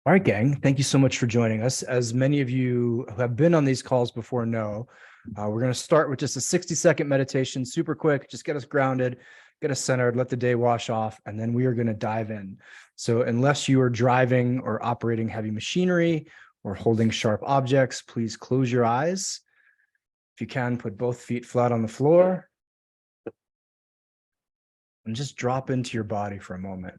All right, gang. Thank you so much for joining us. As many of you who have been on these calls before know, we're going to start with just a 60-second meditation, super quick, just get us grounded, get us centered, let the day wash off, and then we are going to dive in. So unless you are driving or operating heavy machinery or holding sharp objects, please close your eyes. If you can, put both feet flat on the floor and just drop into your body for a moment.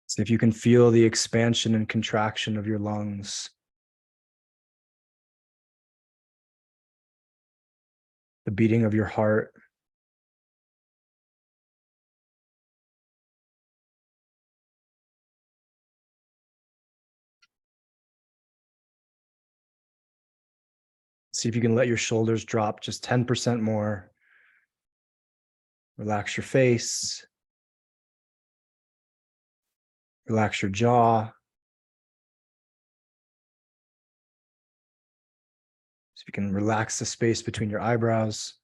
See if you can feel the expansion and contraction of your lungs, the beating of your heart. See if you can let your shoulders drop just 10% more. Relax your face. Relax your jaw. So you can relax the space between your eyebrows.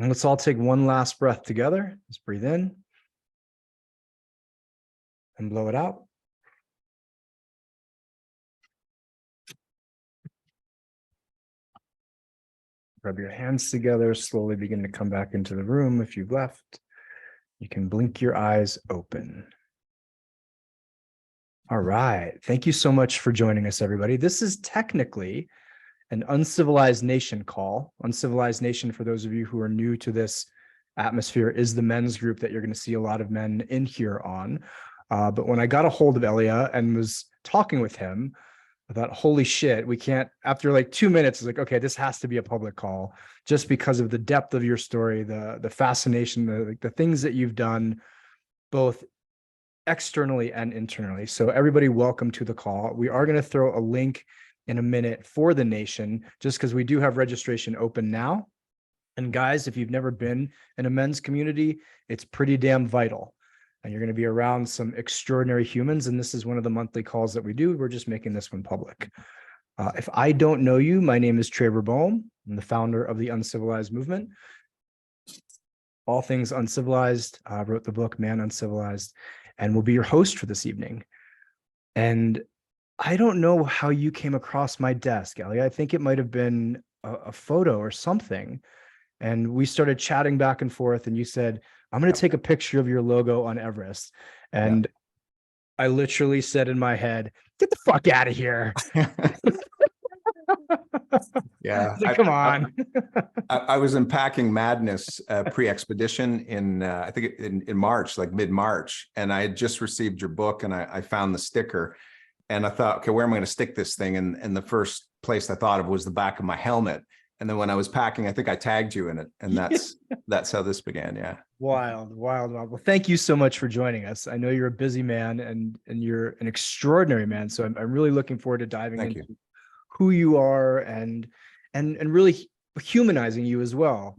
And let's all take one last breath together. Let's breathe in and blow it out. Rub your hands together, slowly begin to come back into the room. If you've left, you can blink your eyes open. All right. Thank you so much for joining us, everybody. This is technically an Uncivilized Nation call. Uncivilized Nation, for those of you who are new to this atmosphere, is the men's group that you're going to see a lot of men in here on. But when I got a hold of Elia and was talking with him, I thought, holy shit, we can't, after like 2 minutes, it's like, okay, this has to be a public call just because of the depth of your story, the fascination, the things that you've done, both externally and internally. So everybody, welcome to the call. We are going to throw a link in a minute for the nation, just because we do have registration open now. And guys, if you've never been in a men's community, it's pretty damn vital. And you're going to be around some extraordinary humans. And this is one of the monthly calls that we do. We're just making this one public. If I don't know you, my name is Trevor Boehm. I'm the founder of the Uncivilized Movement. All things uncivilized. Wrote the book, Man Uncivilized, and will be your host for this evening. And I don't know how you came across my desk, Elia. I think it might have been a photo or something. And we started chatting back and forth, and you said, I'm going to take a picture of your logo on Everest. And I literally said in my head, get the fuck out of here. Yeah. Like, come on. I was in Packing Madness pre-expedition in, I think in March, like mid-March. And I had just received your book and I found the sticker. And I thought, okay, where am I going to stick this thing? And the first place I thought of was the back of my helmet. And then when I was packing, I think I tagged you in it. And that's how this began. Yeah. Wild. Well, thank you so much for joining us. I know you're a busy man and you're an extraordinary man. So I'm really looking forward to diving into who you are and really humanizing you as well.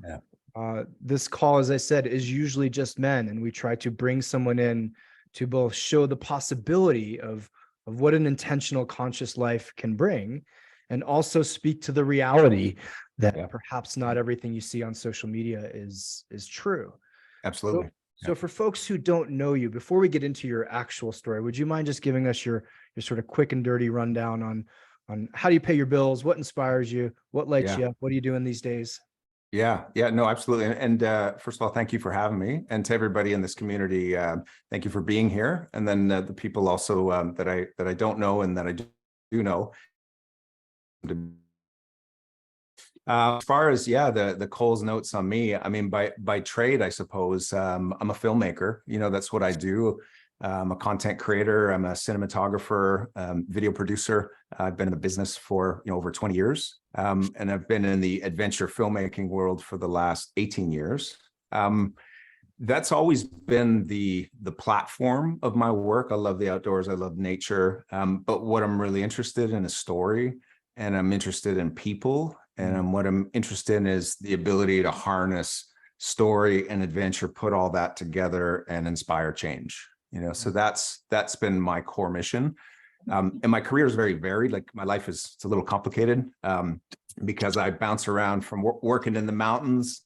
Yeah. This call, as I said, is usually just men, and we try to bring someone in to both show the possibility of what an intentional, conscious life can bring, and also speak to the reality that perhaps not everything you see on social media is true. Absolutely. So for folks who don't know you, before we get into your actual story, would you mind just giving us your sort of quick and dirty rundown on how do you pay your bills, what inspires you, what lights you up, what are you doing these days? Yeah, no, absolutely. And first of all, thank you for having me, and to everybody in this community, thank you for being here. And then the people also that I don't know and that I do know. As far as the Cole's notes on me, I mean, by trade, I suppose I'm a filmmaker. You know, that's what I do. I'm a content creator. I'm a cinematographer, video producer. I've been in the business for over 20 years, and I've been in the adventure filmmaking world for the last 18 years. That's always been the platform of my work. I love the outdoors. I love nature. But what I'm really interested in is story, and I'm interested in people. And what I'm interested in is the ability to harness story and adventure, put all that together and inspire change. So that's been my core mission. And my career is very varied. Like my life it's a little complicated because I bounce around from working in the mountains.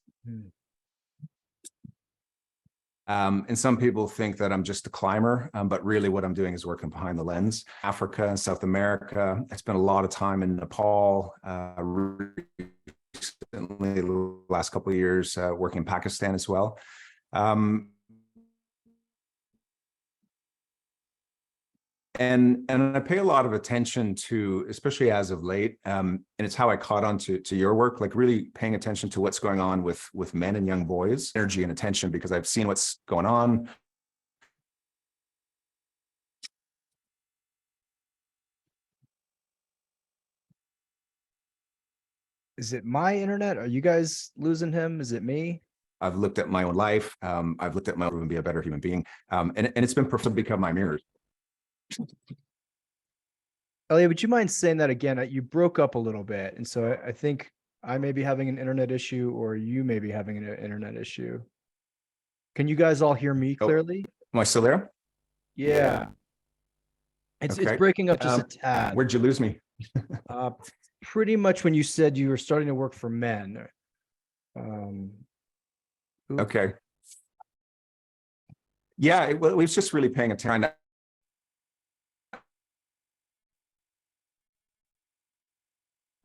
And some people think that I'm just a climber, but really what I'm doing is working behind the lens. Africa and South America. I spent a lot of time in Nepal, recently, the last couple of years, working in Pakistan as well. And I pay a lot of attention to, especially as of late, and it's how I caught on to your work, like really paying attention to what's going on with men and young boys, energy and attention, because I've seen what's going on. Is it my internet? Are you guys losing him? Is it me? I've looked at my own life. I've looked at my own, be a better human being. And it's been perfect to become my mirrors. Elia, would you mind saying that again? You broke up a little bit. And so I think I may be having an internet issue or you may be having an internet issue. Can you guys all hear me clearly? Am I still there? Yeah. It's breaking up just a tad. Where'd you lose me? Pretty much when you said you were starting to work for men. Okay. Yeah, it was just really paying attention.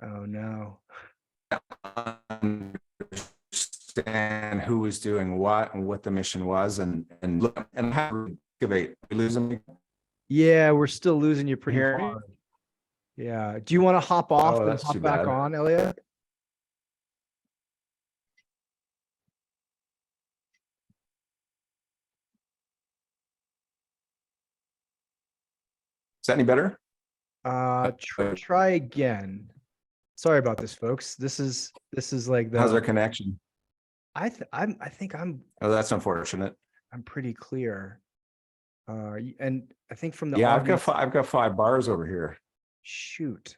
Oh no. Understand who was doing what and what the mission was, and look and how to activate. You losing me? Yeah, we're still losing you pretty Hear me? hard. Yeah. Do you want to hop off and that's hop too back bad. on, Elia? Is that any better? Try again. Sorry about this, folks. This is like How's our connection? I think I'm Oh, that's unfortunate. pretty clear. And I think from the Yeah, audience, I've got 5 bars over here. shoot.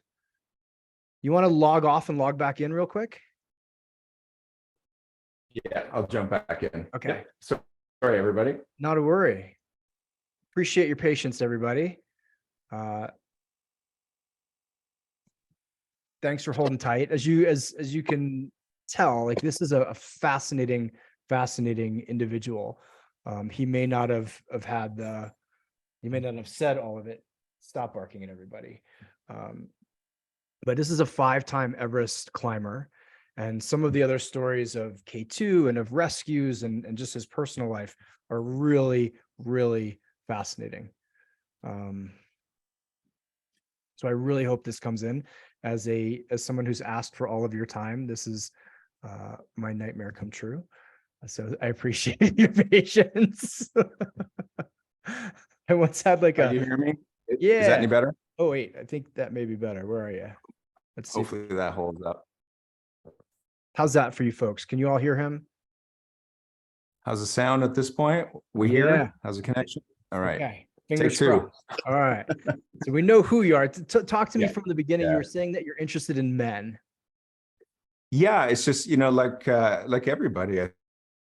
You want to log off and log back in real quick? Yeah, I'll jump back in. Okay. Yep. So, sorry, everybody. Not a worry. Appreciate your patience, everybody. Thanks for holding tight. As you can tell, like this is a fascinating individual. He may not have had he may not have said all of it. Stop barking at everybody. But this is a 5-time Everest climber. And some of the other stories of K2 and of rescues and just his personal life are really, really fascinating. So I really hope this comes in as someone who's asked for all of your time. This is my nightmare come true. So I appreciate your patience. I once had like Can you hear me? Yeah. Is that any better? Oh wait, I think that may be better. Where are you? Let's see. Hopefully that holds up. How's that for you folks? Can you all hear him? How's the sound at this point? We Yeah. hear? How's the connection? All right. Okay. Fingers Take 2. crossed. All right. So we know who you are. Talk to me Yeah. from the beginning. Yeah. You were saying that you're interested in men. Yeah, it's just, like everybody, I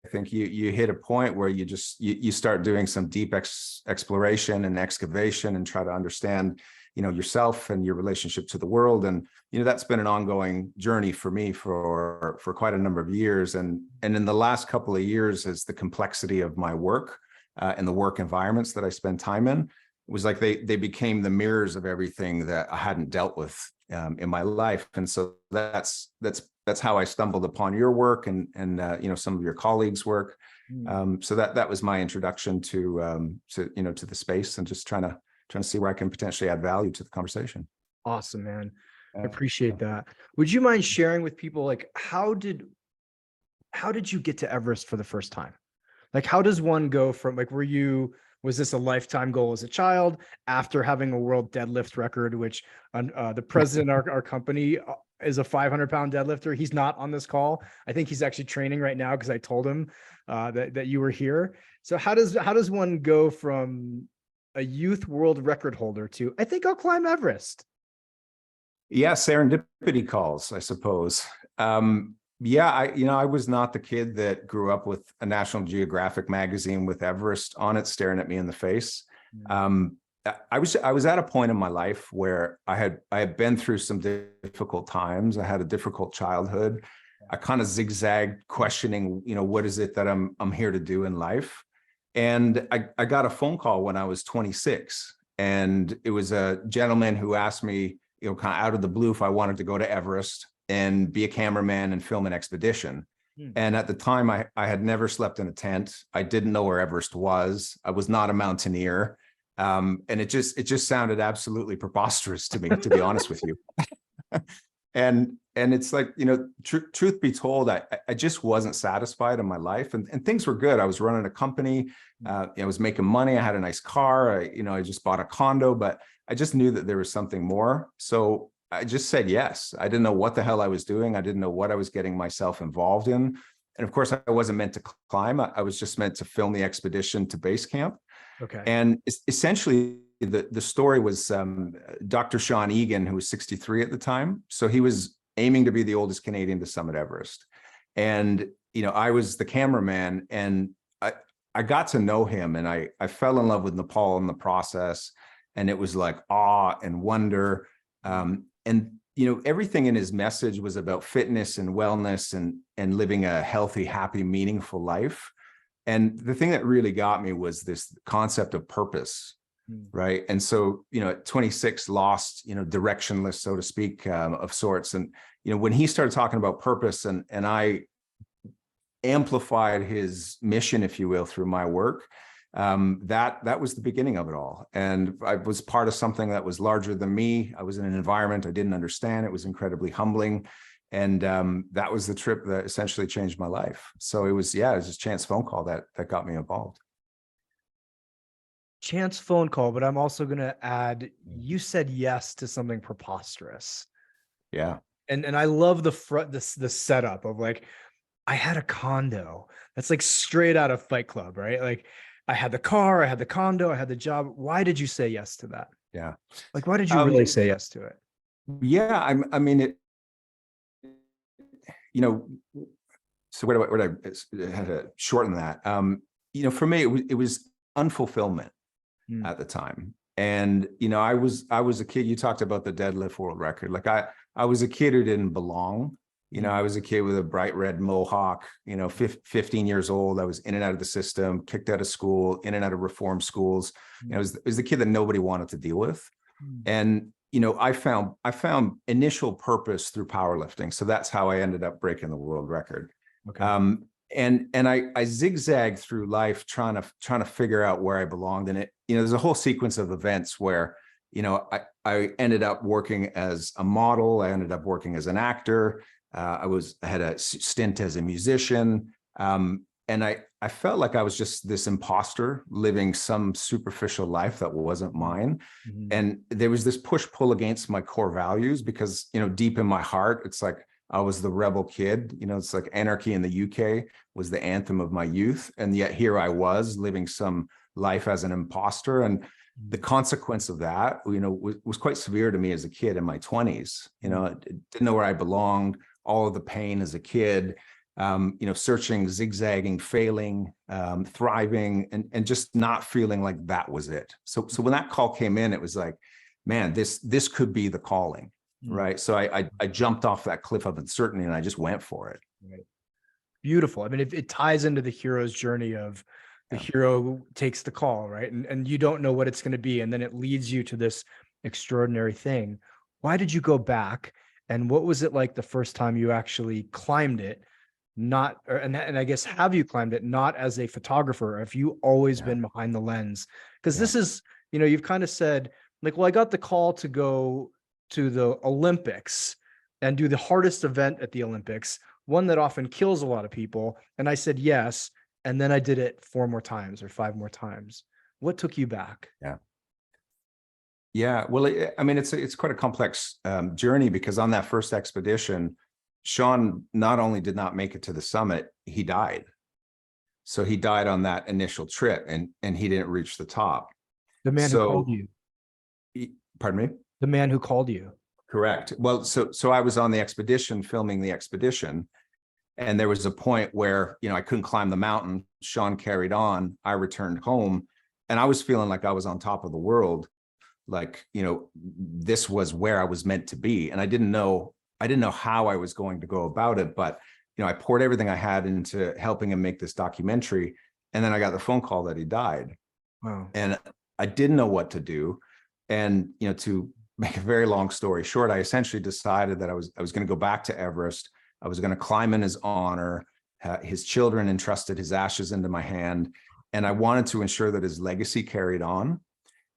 think you hit a point where you start doing some deep exploration and excavation and try to understand, yourself and your relationship to the world. And, that's been an ongoing journey for me for quite a number of years. And in the last couple of years, as the complexity of my work and the work environments that I spend time in, it was like they became the mirrors of everything that I hadn't dealt with in my life. And so that's how I stumbled upon your work and some of your colleagues' work. So that was my introduction to the space and just trying to see where I can potentially add value to the conversation. Awesome, man. I appreciate that. Would you mind sharing with people, like, how did you get to Everest for the first time? Like, how does one go from, like, was this a lifetime goal as a child after having a world deadlift record, which the president of our company is a 500-pound deadlifter. He's not on this call. I think he's actually training right now because I told him that you were here. So how does one go from a youth world record holder to, I think I'll climb Everest? Yeah, serendipity calls, I suppose. Yeah, I was not the kid that grew up with a National Geographic magazine with Everest on it staring at me in the face. Um, I was at a point in my life where I had been through some difficult times. I had a difficult childhood. I kind of zigzagged questioning, what is it that I'm here to do in life? And I got a phone call when I was 26, and it was a gentleman who asked me, kind of out of the blue, if I wanted to go to Everest and be a cameraman and film an expedition. And at the time, I had never slept in a tent. I didn't know where Everest was. I was not a mountaineer. And it just sounded absolutely preposterous to me, to be honest with you. And it's like, truth be told, I just wasn't satisfied in my life, and things were good. I was running a company, I was making money. I had a nice car. I just bought a condo, but I just knew that there was something more. So I just said yes. I didn't know what the hell I was doing. I didn't know what I was getting myself involved in. And of course, I wasn't meant to climb. I was just meant to film the expedition to base camp. Okay. And essentially, the story was Dr. Sean Egan, who was 63 at the time. So he was aiming to be the oldest Canadian to summit Everest. And, I was the cameraman, and I got to know him, and I fell in love with Nepal in the process. And it was like awe and wonder. And, everything in his message was about fitness and wellness and living a healthy, happy, meaningful life. And the thing that really got me was this concept of purpose, right? And so, at 26, lost, directionless, so to speak, of sorts. And, when he started talking about purpose, and I amplified his mission, if you will, through my work, that was the beginning of it all. And I was part of something that was larger than me. I was in an environment I didn't understand. It was incredibly humbling. And that was the trip that essentially changed my life. So it was just a chance phone call that got me involved. Chance phone call, but I'm also going to add, you said yes to something preposterous. Yeah. And I love the setup of like, I had a condo. That's like straight out of Fight Club, right? Like, I had the car, I had the condo, I had the job. Why did you say yes to that? Yeah. Like, why did you really say yes to it? Yeah. I mean, so where do I have to shorten that? For me, it was unfulfillment at the time. And, I was a kid. You talked about the deadlift world record. Like I was a kid who didn't belong. I was a kid with a bright red mohawk, 15 years old. I was in and out of the system, kicked out of school, in and out of reform schools. I was the kid that nobody wanted to deal with. And, I found initial purpose through powerlifting. So that's how I ended up breaking the world record. Okay. And I zigzagged through life trying to figure out where I belonged. And there's a whole sequence of events where, I ended up working as a model. I ended up working as an actor. I had a stint as a musician. And I felt like I was just this imposter living some superficial life that wasn't mine. And there was this push-pull against my core values because, deep in my heart, it's like I was the rebel kid. It's like Anarchy in the UK was the anthem of my youth. And yet here I was living some life as an imposter. And the consequence of that, was quite severe to me as a kid in my 20s. I didn't know where I belonged, all of the pain as a kid, searching, zigzagging, failing, thriving, and just not feeling like that was it. So when that call came in, it was like, man, this could be the calling, right? So I jumped off that cliff of uncertainty and I just went for it. Right. Beautiful. I mean, it ties into the hero's journey of the hero takes the call, right? And you don't know what it's going to be. And then it leads you to this extraordinary thing. Why did you go back? And what was it like the first time you actually climbed it? And I guess, have you climbed it not as a photographer? Have you always been behind the lens? Because this is, you've kind of said like, well, I got the call to go to the Olympics and do the hardest event at the Olympics, one that often kills a lot of people. And I said yes. And then I did it 4 more times or 5 more times. What took you back? Yeah. Well, it's quite a complex journey, because on that first expedition, Sean not only did not make it to the summit, he died. So he died on that initial trip, and he didn't reach the top. The man who called you. Pardon me? The man who called you. Correct. Well, so I was on the expedition, filming the expedition, and there was a point where, I couldn't climb the mountain. Sean carried on. I returned home, and I was feeling like I was on top of the world. Like, this was where I was meant to be. And I didn't know how I was going to go about it, but, I poured everything I had into helping him make this documentary. And then I got the phone call that he died. Wow. And I didn't know what to do. And, to make a very long story short, I essentially decided that I was going to go back to Everest. I was going to climb in his honor. His children entrusted his ashes into my hand. And I wanted to ensure that his legacy carried on.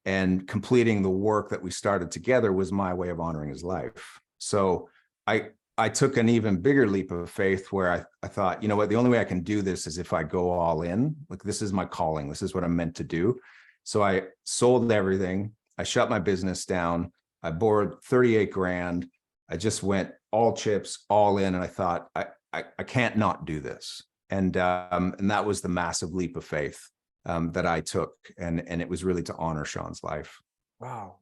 And completing the work that we started together was my way of honoring his life. So I took an even bigger leap of faith where I thought, you know what, the only way I can do this is if I go all in. Like, this is my calling. This is what I'm meant to do. So I sold everything. I shut my business down. I borrowed 38 grand. I just went all chips, all in. And I thought, I can't not do this. And that was the massive leap of faith that I took. And it was really to honor Sean's life. Wow.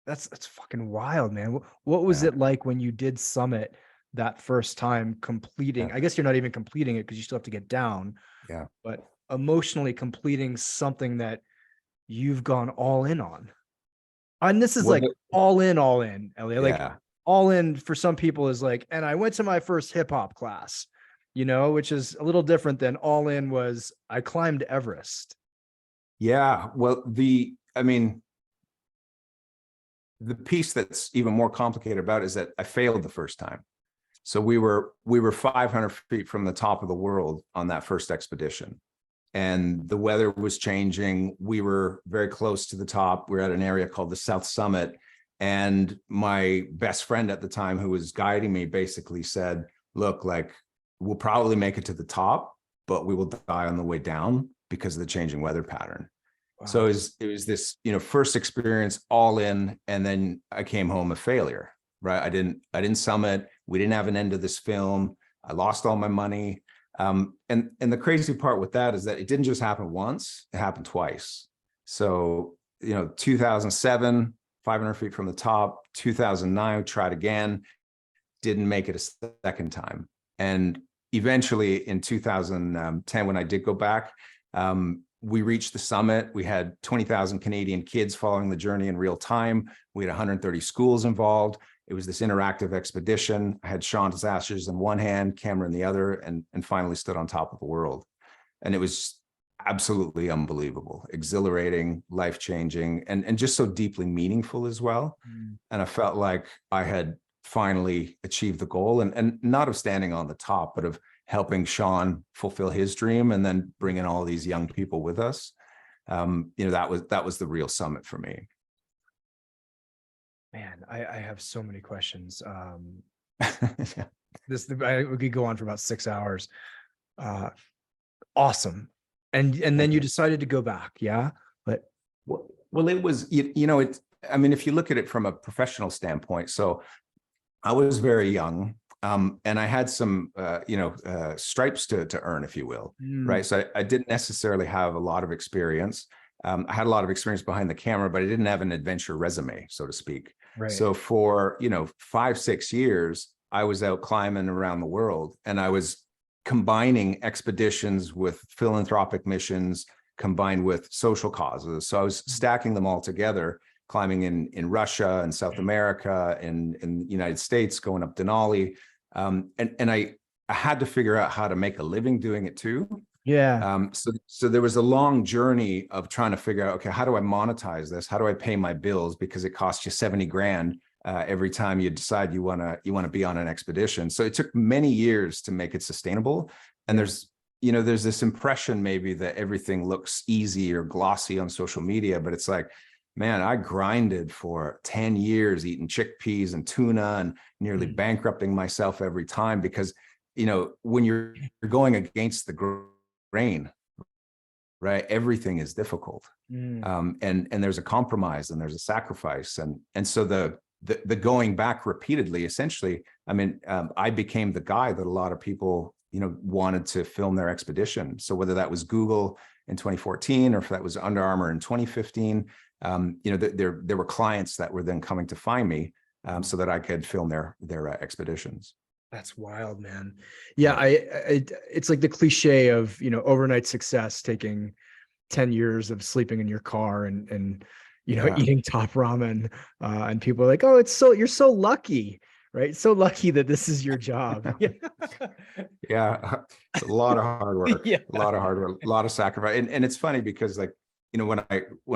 That's fucking wild, man. What was it like when you did summit that first time, completing? I guess you're not even completing it because you still have to get down. Yeah. But emotionally completing something that you've gone all in on. And this is all in, Elia. Like, all in for some people is like, and I went to my first hip hop class, which is a little different than all in was I climbed Everest. Yeah. Well, the piece that's even more complicated about it is that I failed the first time. So we were 500 feet from the top of the world on that first expedition, and the weather was changing. We were very close to the top. We were at an area called the South Summit, and my best friend at the time, who was guiding me, basically said, look, like, we'll probably make it to the top, but we will die on the way down because of the changing weather pattern. Wow. So it was this, first experience all in, and then I came home a failure, right? I didn't summit. We didn't have an end to this film. I lost all my money. And the crazy part with that is that it didn't just happen once, it happened twice. So, 2007, 500 feet from the top, 2009, tried again, didn't make it a second time. And eventually in 2010, when I did go back, we reached the summit. We had 20,000 Canadian kids following the journey in real time. We had 130 schools involved. It was this interactive expedition. I had Sean's ashes in one hand, camera in the other, and finally stood on top of the world. And it was absolutely unbelievable, exhilarating, life-changing, and just so deeply meaningful as well. And I felt like I had finally achieved the goal, and not of standing on the top, but of helping Sean fulfill his dream, and then bringing all these young people with us. That was the real summit for me. Man, I have so many questions. We could go on for about 6 hours. Awesome. And then you decided to go back. Yeah. But well, it was, if you look at it from a professional standpoint, so I was very young. And I had some, stripes to earn, if you will, right? So I didn't necessarily have a lot of experience. I had a lot of experience behind the camera, but I didn't have an adventure resume, so to speak. Right. So for, 5-6 years, I was out climbing around the world, and I was combining expeditions with philanthropic missions combined with social causes. So I was stacking them all together, climbing in Russia and South America and in the United States, going up Denali. And I had to figure out how to make a living doing it too. Yeah. So there was a long journey of trying to figure out, okay, how do I monetize this? How do I pay my bills? Because it costs you 70 grand every time you decide you want to be on an expedition. So it took many years to make it sustainable. And there's this impression maybe that everything looks easy or glossy on social media, but it's like, man, I grinded for 10 years eating chickpeas and tuna and nearly bankrupting myself every time because, when you're going against the grain, right? Everything is difficult. And there's a compromise and there's a sacrifice. And so the going back repeatedly, essentially, I became the guy that a lot of people, wanted to film their expedition. So whether that was Google in 2014 or if that was Under Armour in 2015, there were clients that were then coming to find me so that I could film their expeditions. That's wild, man. Yeah, it's like the cliche of, overnight success taking 10 years of sleeping in your car and Yeah. eating top ramen. And people are like, oh, you're so lucky, right? So lucky that this is your job. Yeah. It's a lot of hard work, Yeah. a lot of hard work, a lot of sacrifice. And it's funny because like, when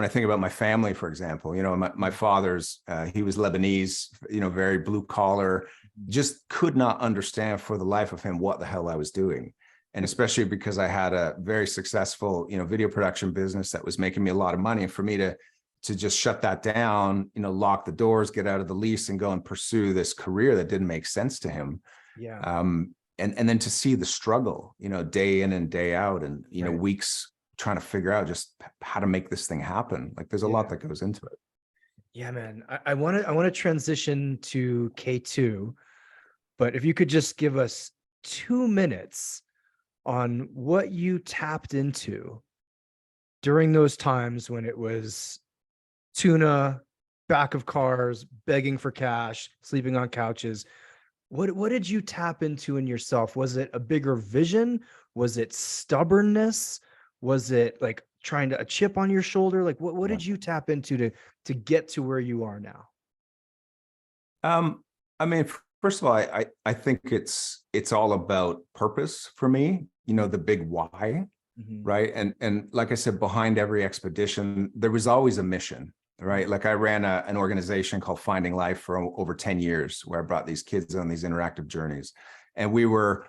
I think about my family, for example, my father's, he was Lebanese, very blue collar, just could not understand for the life of him what the hell I was doing. And especially because I had a very successful, video production business that was making me a lot of money. And for me to just shut that down, lock the doors, get out of the lease and go and pursue this career that didn't make sense to him. Yeah. And then to see the struggle, day in and day out and, Right. weeks trying to figure out just how to make this thing happen. Like there's a lot that goes into it. Yeah, man. I want to transition to K2, but if you could just give us 2 minutes on what you tapped into during those times when it was tuna, back of cars, begging for cash, sleeping on couches. What did you tap into in yourself? Was it a bigger vision? Was it stubbornness? Was it like trying to a chip on your shoulder? Like what did you tap into to get to where you are now? I mean, first of all, I think it's all about purpose for me, the big why, right? And like I said, behind every expedition, there was always a mission, right? Like I ran an organization called Finding Life for over 10 years, where I brought these kids on these interactive journeys. And we were,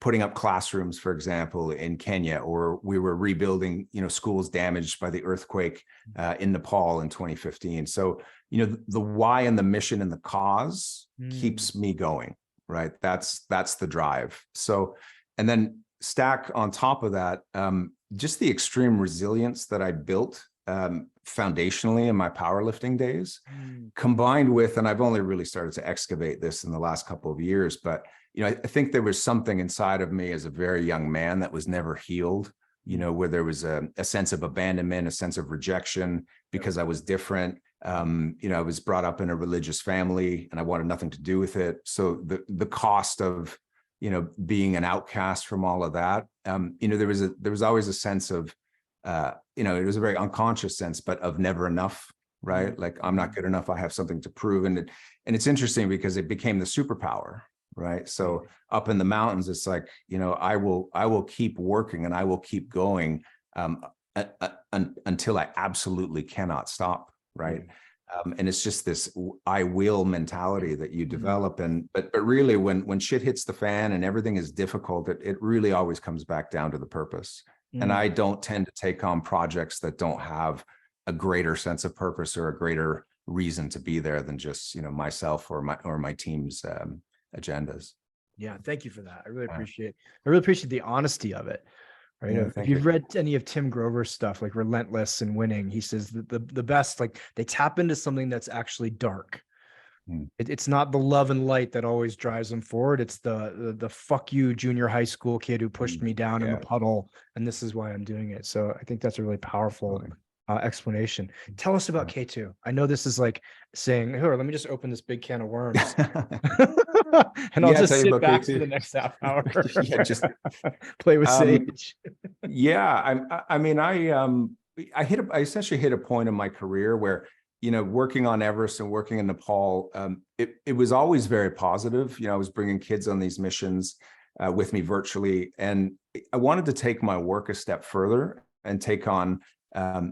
putting up classrooms, for example, in Kenya, or we were rebuilding, schools damaged by the earthquake in Nepal in 2015. So, the why and the mission and the cause keeps me going, right? That's the drive. So, and then stack on top of that, just the extreme resilience that I built foundationally in my powerlifting days, combined with, and I've only really started to excavate this in the last couple of years, but I think there was something inside of me as a very young man that was never healed, where there was a sense of abandonment, a sense of rejection because I was different. I was brought up in a religious family and I wanted nothing to do with it. So the cost of, being an outcast from all of that, there was always a sense of, it was a very unconscious sense, but of never enough, right? Like I'm not good enough. I have something to prove. And it's interesting because it became the superpower, right? So up in the mountains, it's like, I will keep working and I will keep going until I absolutely cannot stop, right? And it's just this I will mentality that you develop. But really when shit hits the fan and everything is difficult, it really always comes back down to the purpose. And I don't tend to take on projects that don't have a greater sense of purpose or a greater reason to be there than just, myself or my team's agendas. Yeah, thank you for that. I really appreciate the honesty of it. Right. Yeah, If you've read any of Tim Grover's stuff, like Relentless and Winning, he says that the best, like they tap into something that's actually dark. It's not the love and light that always drives them forward. It's the fuck you junior high school kid who pushed me down in the puddle, and this is why I'm doing it. So I think that's a really powerful explanation. Tell us about K2. I know this is like saying, here, let me just open this big can of worms. And I'll just sit back for the next half hour. Yeah, just play with Sage. Yeah, I essentially hit a point in my career where, working on Everest and working in Nepal, it was always very positive. I was bringing kids on these missions with me virtually, and I wanted to take my work a step further and take on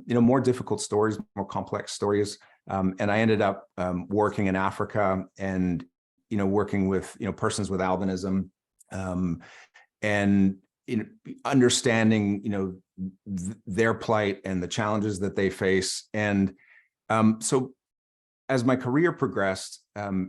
more difficult stories, more complex stories. And I ended up working in Africa and, working with, persons with albinism, and understanding, their plight and the challenges that they face. And so as my career progressed, I'll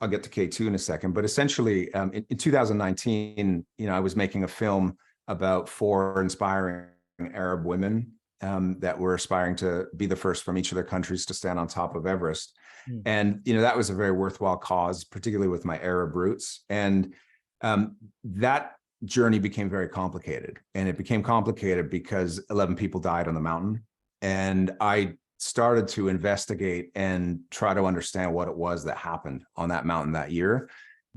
get to K2 in a second, but essentially in 2019, I was making a film about 4 inspiring Arab women that were aspiring to be the first from each of their countries to stand on top of Everest. And, that was a very worthwhile cause, particularly with my Arab roots. And that journey became very complicated. And it became complicated because 11 people died on the mountain. And I started to investigate and try to understand what it was that happened on that mountain that year.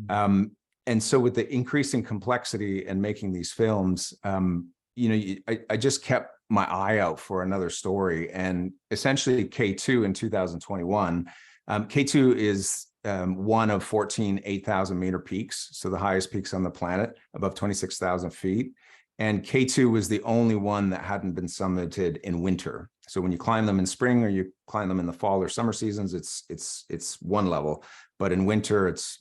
And so with the increasing complexity and making these films, I just kept my eye out for another story. And essentially K2 in 2021, K2 is one of 14 8,000 meter peaks. So the highest peaks on the planet, above 26,000 feet. And K2 was the only one that hadn't been summited in winter. So when you climb them in spring or you climb them in the fall or summer seasons, it's one level. But in winter, it's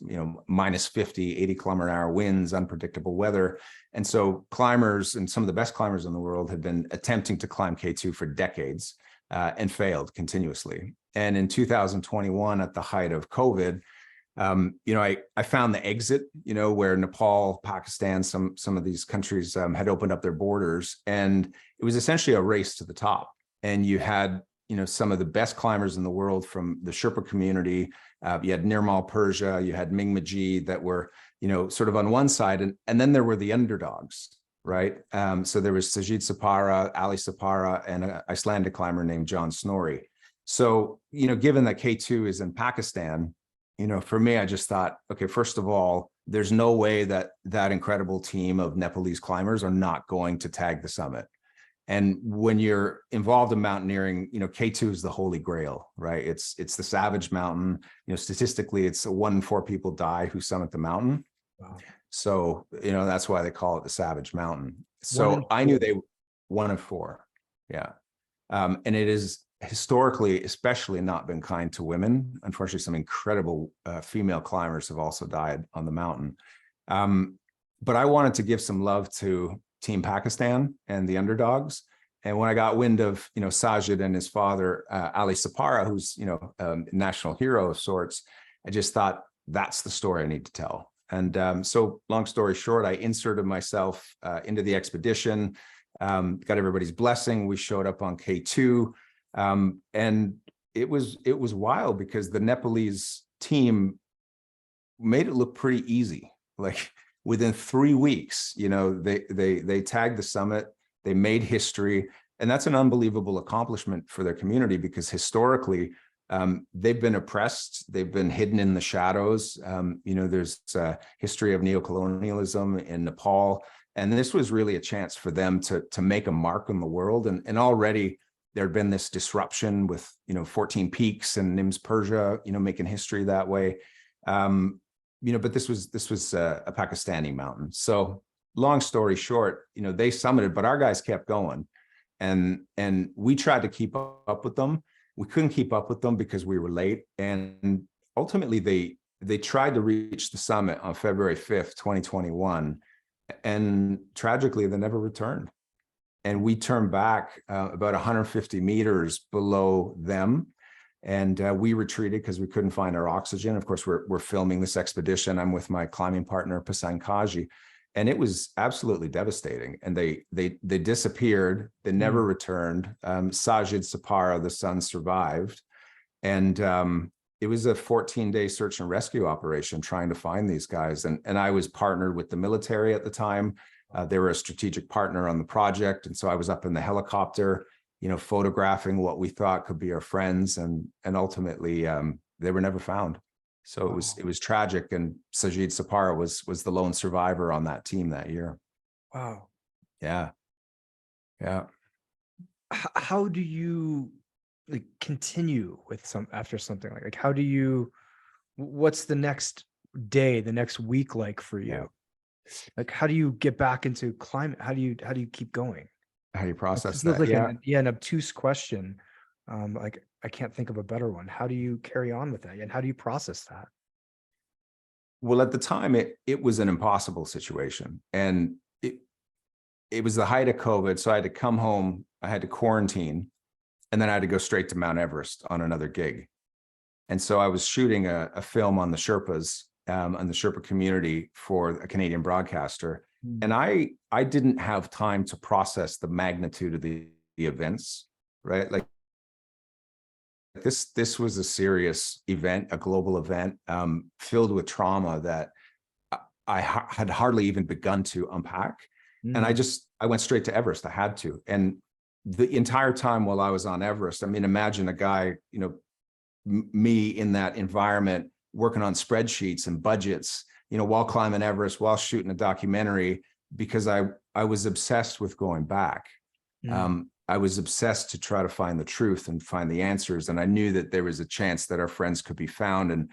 minus 50, 80 kilometer an hour winds, unpredictable weather. And so climbers, and some of the best climbers in the world, had been attempting to climb K2 for decades and failed continuously. And in 2021, at the height of COVID, I found the exit, where Nepal, Pakistan, some of these countries had opened up their borders, and it was essentially a race to the top. And you had, some of the best climbers in the world from the Sherpa community. You had Nirmal Persia, you had Ming Majid that were, sort of on one side, and then there were the underdogs, right? So there was Sajid Sapara, Ali Sapara, and an Icelandic climber named John Snorri. So, given that K2 is in Pakistan, for me, I just thought, okay, first of all, there's no way that incredible team of Nepalese climbers are not going to tag the summit. And when you're involved in mountaineering, K2 is the holy grail, right? It's the savage mountain. Statistically, it's 1 in 4 people die who summit the mountain. Wow. So, that's why they call it the savage mountain. So I knew 1 in 4. Yeah. And it is historically, especially, not been kind to women. Unfortunately, some incredible female climbers have also died on the mountain. But I wanted to give some love to Team Pakistan and the underdogs. And when I got wind of, Sajid and his father, Ali Sapara, who's, a national hero of sorts, I just thought, that's the story I need to tell. And so long story short, I inserted myself into the expedition, got everybody's blessing. We showed up on K2. And it was wild because the Nepalese team made it look pretty easy. Like within 3 weeks, they tagged the summit, they made history, and that's an unbelievable accomplishment for their community because historically, they've been oppressed, they've been hidden in the shadows. There's a history of neocolonialism in Nepal, and this was really a chance for them to make a mark in the world. And already there had been this disruption with 14 peaks and Nims Persia, making history that way. But this was a Pakistani mountain. So long story short, they summited, but our guys kept going, and we tried to keep up with them. We couldn't keep up with them because we were late, and ultimately they tried to reach the summit on February 5th, 2021, and tragically they never returned. And we turned back about 150 meters below them. And we retreated because we couldn't find our oxygen. Of course, we're filming this expedition. I'm with my climbing partner, Pasan Kaji. And it was absolutely devastating. And they disappeared. They never returned. Sajid Sapara, the son, survived. And it was a 14-day search and rescue operation trying to find these guys. And I was partnered with the military at the time. They were a strategic partner on the project. And so I was up in the helicopter, photographing what we thought could be our friends. And ultimately, they were never found. So it was tragic. And Sajid Sapara was the lone survivor on that team that year. Wow. Yeah. Yeah. How do you continue with after something like how do you, what's the next day, the next week like for you? Yeah. How do you get back into climate? How do you keep going? How do you process that? Like an obtuse question. I can't think of a better one. How do you carry on with that? And how do you process that? Well, at the time, it was an impossible situation. And it was the height of COVID. So I had to come home, I had to quarantine, and then I had to go straight to Mount Everest on another gig. And so I was shooting a film on the Sherpas, and the Sherpa community for a Canadian broadcaster. And I didn't have time to process the magnitude of the events, right? Like this was a serious event, a global event, filled with trauma that I had hardly even begun to unpack. And I went straight to Everest. I had to. And the entire time while I was on Everest, I mean, imagine a guy, you know, me in that environment, working on spreadsheets and budgets, you know, while climbing Everest, while shooting a documentary, because I was obsessed with going back. I was obsessed to try to find the truth and find the answers. And I knew that there was a chance that our friends could be found. And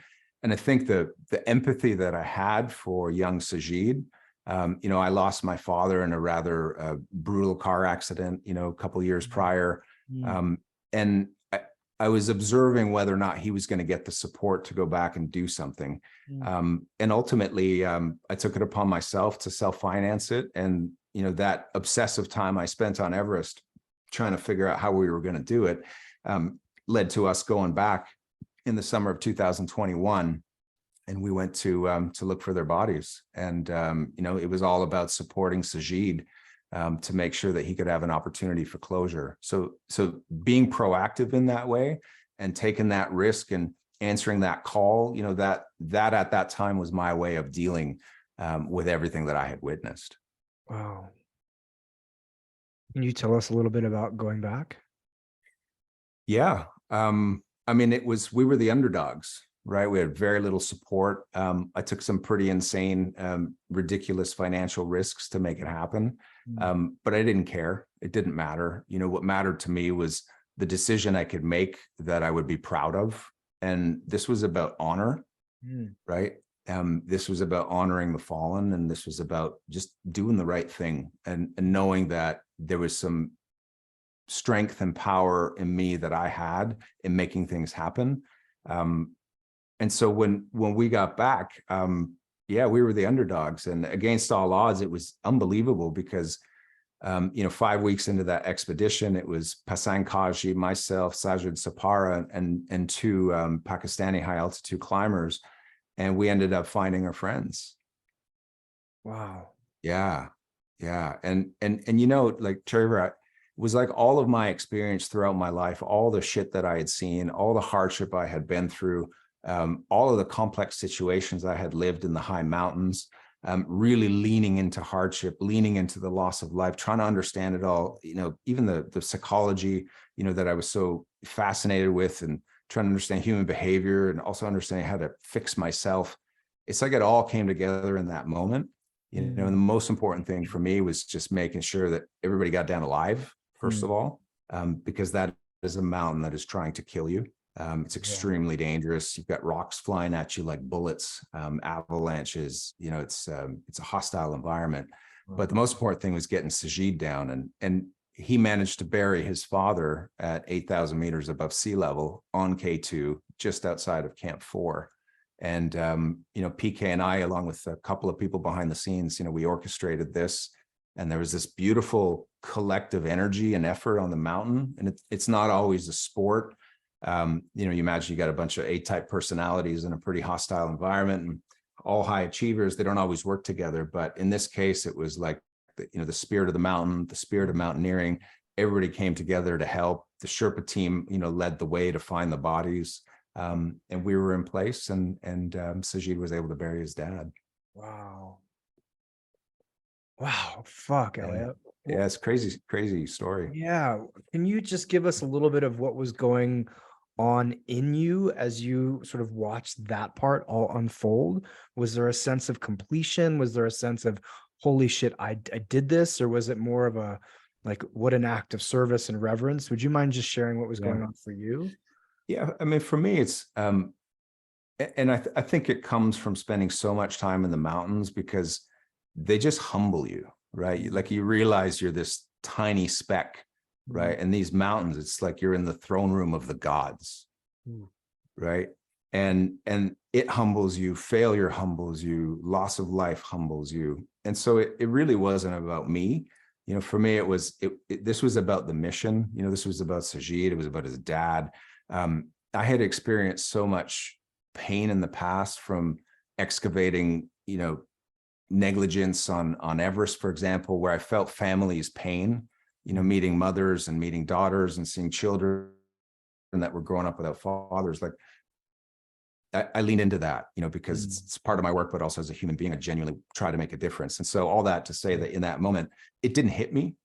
I think the empathy that I had for young Sajid, you know, I lost my father in a rather brutal car accident, you know, a couple of years prior. And I was observing whether or not he was going to get the support to go back and do something. And ultimately, I took it upon myself to self-finance it. And, you know, that obsessive time I spent on Everest trying to figure out how we were going to do it led to us going back in the summer of 2021. And we went to look for their bodies. And, you know, it was all about supporting Sajid to make sure that he could have an opportunity for closure. So being proactive in that way and taking that risk and answering that call, you know, that at that time was my way of dealing with everything that I had witnessed. Wow. Can you tell us a little bit about going back? Yeah. I mean, we were the underdogs, right? We had very little support. I took some pretty insane, ridiculous financial risks to make it happen. But I didn't care. It didn't matter. You know, what mattered to me was the decision I could make that I would be proud of. And this was about honor, right? This was about honoring the fallen. And this was about just doing the right thing and knowing that there was some strength and power in me that I had in making things happen. And so when we got back, yeah, we were the underdogs, and against all odds, it was unbelievable because, you know, 5 weeks into that expedition, it was Pasang Kaji, myself, Sajid Sapara, and two Pakistani high altitude climbers, and we ended up finding our friends. Wow. Yeah, yeah, and you know, like Trevor, it was like all of my experience throughout my life, all the shit that I had seen, all the hardship I had been through. All of the complex situations I had lived in the high mountains, really leaning into hardship, leaning into the loss of life, trying to understand it all, you know, even the psychology, you know, that I was so fascinated with, and trying to understand human behavior and also understanding how to fix myself. It's like it all came together in that moment, you know, and the most important thing for me was just making sure that everybody got down alive, first of all, because that is a mountain that is trying to kill you. It's extremely dangerous. You've got rocks flying at you like bullets, avalanches, you know, it's a hostile environment. But the most important thing was getting Sajid down, and he managed to bury his father at 8,000 meters above sea level on K2, just outside of Camp 4. And, you know, PK and I, along with a couple of people behind the scenes, you know, we orchestrated this, and there was this beautiful collective energy and effort on the mountain. And it's not always a sport. You know, you imagine you got a bunch of A-type personalities in a pretty hostile environment, and all high achievers, they don't always work together. But in this case, it was like, you know, the spirit of the mountain, the spirit of mountaineering, everybody came together to help. The Sherpa team, you know, led the way to find the bodies. And we were in place, and Sajid was able to bury his dad. Wow. Wow. Fuck, Elia. Yeah, it's crazy, crazy story. Yeah. Can you just give us a little bit of what was going on in you as you sort of watched that part all unfold? Was there a sense of completion? Was there a sense of, holy shit, I did this? Or was it more of a, like, what an act of service and reverence? Would you mind just sharing what was going on for you? Yeah, I mean, for me, it's, and I think it comes from spending so much time in the mountains, because they just humble you, right? Like, you realize you're this tiny speck, right? And these mountains, it's like you're in the throne room of the gods, right? And it humbles you, failure humbles you, loss of life humbles you. And so it really wasn't about me. You know, for me, this was about the mission. You know, this was about Sajid. It was about his dad. I had experienced so much pain in the past from excavating, you know, negligence on Everest, for example, where I felt families' pain, you know, meeting mothers and meeting daughters and seeing children that were growing up without fathers. Like, I lean into that, you know, because it's part of my work, but also as a human being, I genuinely try to make a difference. And so all that to say that in that moment, it didn't hit me.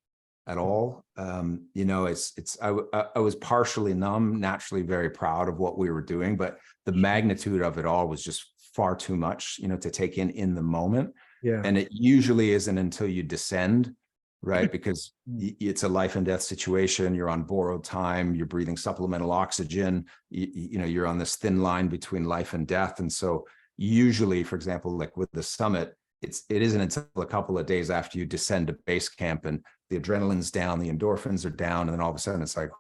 at all. You know, I was partially numb, naturally very proud of what we were doing, but the magnitude of it all was just far too much, you know, to take in the moment. Yeah. And it usually isn't until you descend, right? Because it's a life and death situation. You're on borrowed time, you're breathing supplemental oxygen, you know, you're on this thin line between life and death. And so usually, for example, like with the summit, it isn't until a couple of days after you descend to base camp and the adrenaline's down, the endorphins are down, and then all of a sudden it's like,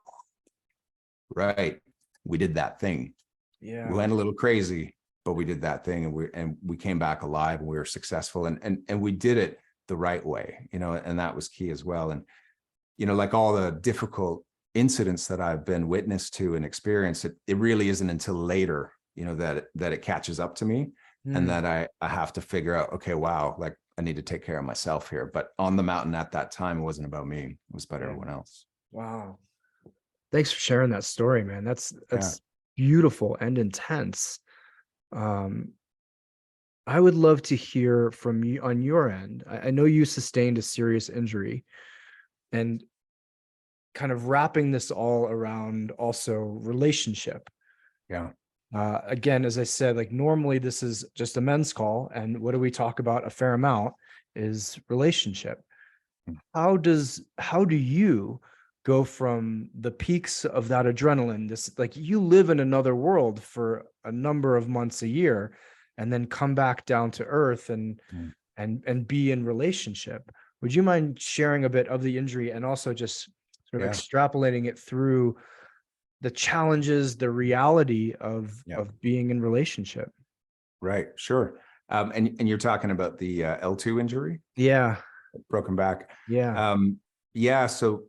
right, we did that thing. Yeah. We went a little crazy, but we did that thing, and we came back alive, and we were successful, and we did it the right way, you know, and that was key as well. And you know, like all the difficult incidents that I've been witness to and experienced, it really isn't until later, you know, that it catches up to me, and that I have to figure out, okay, wow, like I need to take care of myself here. But on the mountain at that time, it wasn't about me; it was about everyone else. Wow. Thanks for sharing that story, man. That's beautiful and intense. I would love to hear from you on your end. I know you sustained a serious injury, and kind of wrapping this all around also relationship. Yeah. Again, as I said, like normally this is just a men's call, and what do we talk about a fair amount is relationship. How do you go from the peaks of that adrenaline, this, like, you live in another world for a number of months a year, and then come back down to earth and be in relationship? Would you mind sharing a bit of the injury and also just sort of extrapolating it through the challenges, the reality of being in relationship? Right. Sure. And you're talking about the L2 injury, Yeah. broken back. Yeah. Yeah. So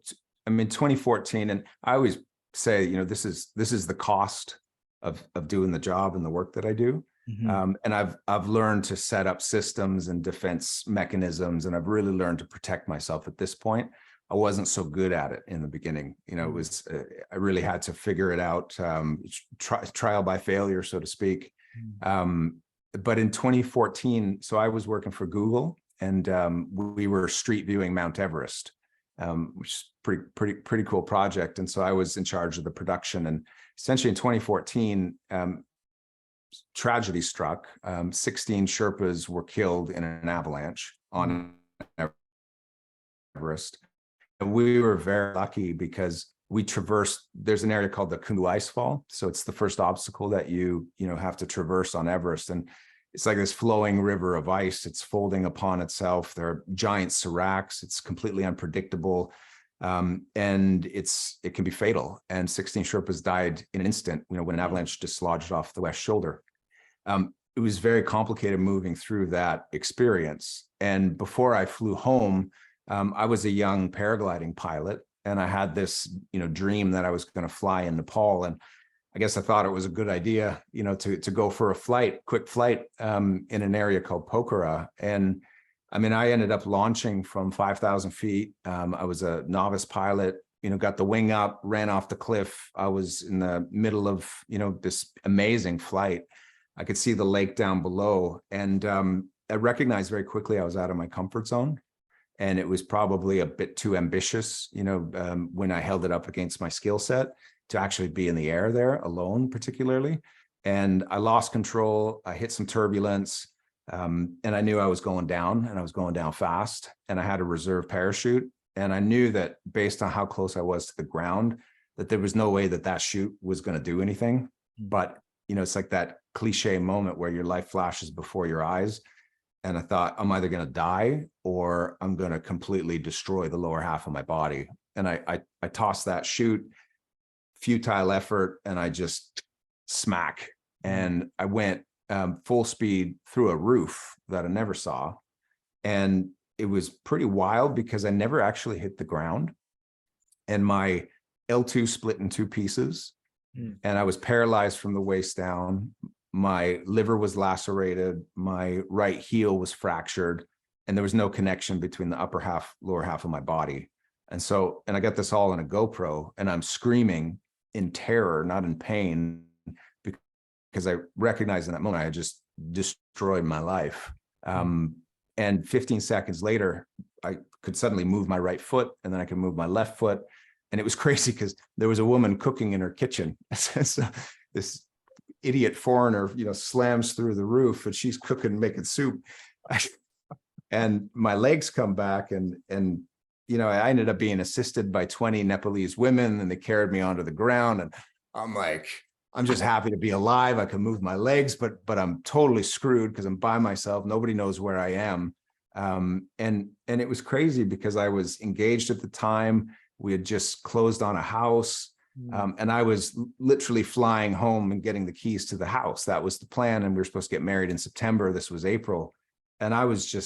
I'm in 2014, and I always say, you know, this is the cost of doing the job and the work that I do. And I've learned to set up systems and defense mechanisms, and I've really learned to protect myself at this point. I wasn't so good at it in the beginning. You know, it was, I really had to figure it out, trial by failure, so to speak. But in 2014, so I was working for Google, and we were street viewing Mount Everest, which is pretty cool project. And so I was in charge of the production, and essentially in 2014, tragedy struck. 16 Sherpas were killed in an avalanche on Everest. And we were very lucky because we traversed, there's an area called the Kundu Icefall. So it's the first obstacle that you have to traverse on Everest. And it's like this flowing river of ice. It's folding upon itself. There are giant seracs. It's completely unpredictable. And it can be fatal. And 16 Sherpas died in an instant, you know, when an avalanche dislodged off the west shoulder. It was very complicated moving through that experience. And before I flew home, I was a young paragliding pilot, and I had this, you know, dream that I was going to fly in Nepal. And I guess I thought it was a good idea, you know, to go for a quick flight, in an area called Pokhara. And I mean, I ended up launching from 5,000 feet. I was a novice pilot, you know, got the wing up, ran off the cliff. I was in the middle of, you know, this amazing flight. I could see the lake down below, and I recognized very quickly I was out of my comfort zone. And it was probably a bit too ambitious, you know, when I held it up against my skill set to actually be in the air there alone, particularly. And I lost control. I hit some turbulence, and I knew I was going down, and I was going down fast. And I had a reserve parachute. And I knew that based on how close I was to the ground, that there was no way that chute was going to do anything. But, you know, it's like that cliche moment where your life flashes before your eyes. And I thought, I'm either going to die or I'm going to completely destroy the lower half of my body. And I tossed that chute, futile effort, and I just smack. And I went full speed through a roof that I never saw. And it was pretty wild because I never actually hit the ground. And my L2 split in two pieces. And I was paralyzed from the waist down. My liver was lacerated, my right heel was fractured, and there was no connection between the upper half, lower half of my body. And I got this all in a GoPro, and I'm screaming in terror, not in pain, because I recognized in that moment I had just destroyed my life. And 15 seconds later, I could suddenly move my right foot, and then I could move my left foot. And it was crazy because there was a woman cooking in her kitchen. So this idiot foreigner, slams through the roof, and she's cooking, making soup. And my legs come back, and I ended up being assisted by 20 Nepalese women, and they carried me onto the ground. And I'm like, I'm just happy to be alive. I can move my legs, but I'm totally screwed because I'm by myself. Nobody knows where I am. And it was crazy because I was engaged at the time. We had just closed on a house. And I was literally flying home and getting the keys to the house. That was the plan. And we were supposed to get married in September. This was April. And I was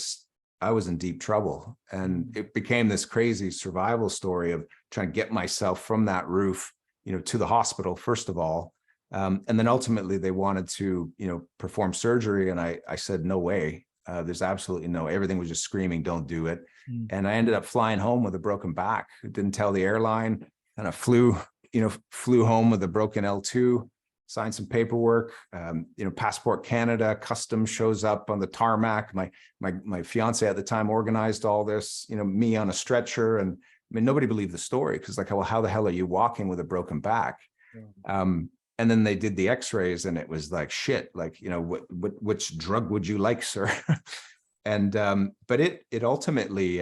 in deep trouble. And it became this crazy survival story of trying to get myself from that roof, to the hospital, first of all. And then ultimately they wanted to, perform surgery. And I said, no way. There's absolutely no, everything was just screaming, don't do it. And I ended up flying home with a broken back. Didn't tell the airline, and I flew home with a broken L2, signed some paperwork. Passport Canada, customs shows up on the tarmac. My fiance at the time organized all this, me on a stretcher. And I mean, nobody believed the story because like, well, how the hell are you walking with a broken back? And then they did the x-rays, and it was like, shit, like, which drug would you like, sir? And, but it ultimately,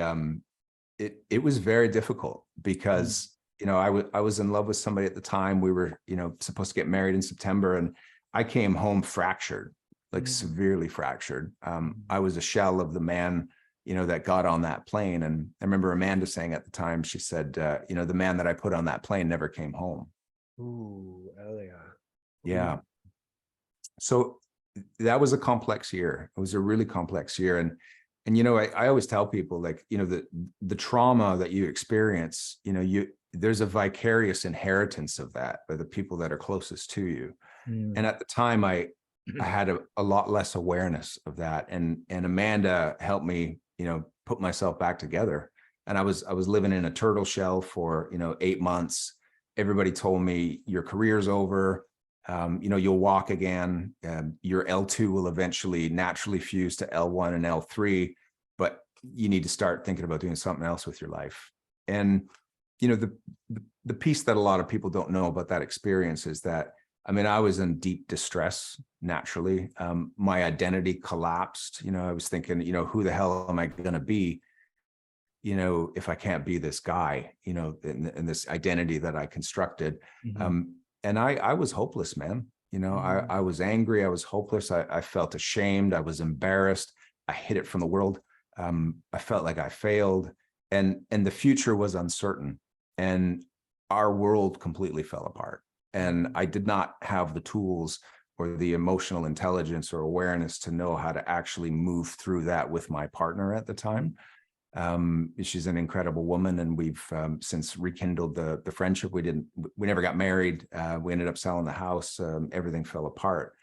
it was very difficult because, I was in love with somebody at the time. We were, supposed to get married in September, and I came home fractured, like severely fractured. I was a shell of the man, that got on that plane. And I remember Amanda saying at the time, she said, the man that I put on that plane never came home. Ooh, Elia. Yeah. So that was a complex year. It was a really complex year. And I always tell people, like, the trauma that you experience, there's a vicarious inheritance of that by the people that are closest to you. And at the time I had a lot less awareness of that. And Amanda helped me, put myself back together. And I was living in a turtle shell for, 8 months. Everybody told me your career's over. You'll walk again. Your L2 will eventually naturally fuse to L1 and L3, but you need to start thinking about doing something else with your life. And, the piece that a lot of people don't know about that experience is that, I was in deep distress naturally. My identity collapsed. I was thinking, who the hell am I going to be? If I can't be this guy, in this identity that I constructed. And I was hopeless, man. I was angry. I was hopeless. I felt ashamed. I was embarrassed. I hid it from the world. I felt like I failed, and the future was uncertain, and our world completely fell apart. And I did not have the tools or the emotional intelligence or awareness to know how to actually move through that with my partner at the time. She's an incredible woman, and we've since rekindled the friendship. We never got married. We ended up selling the house. Everything fell apart.